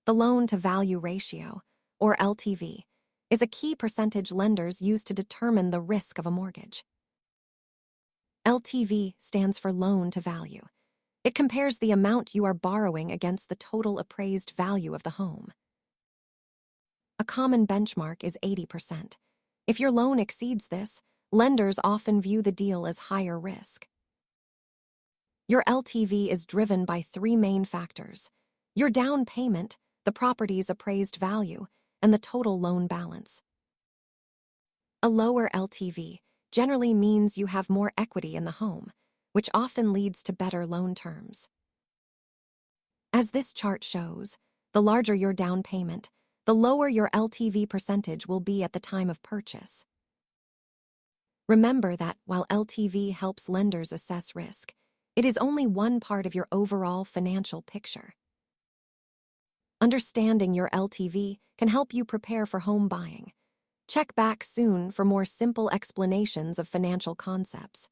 The loan-to-value ratio, or LTV, is a key percentage lenders use to determine the risk of a mortgage. LTV stands for loan-to-value. It compares the amount you are borrowing against the total appraised value of the home. A common benchmark is 80%. If your loan exceeds this, lenders often view the deal as higher risk. Your LTV is driven by three main factors: your down payment, the property's appraised value, and the total loan balance. A lower LTV generally means you have more equity in the home, which often leads to better loan terms. As this chart shows, the larger your down payment, the lower your LTV percentage will be at the time of purchase. Remember that while LTV helps lenders assess risk, it is only one part of your overall financial picture. Understanding your LTV can help you prepare for home buying. Check back soon for more simple explanations of financial concepts.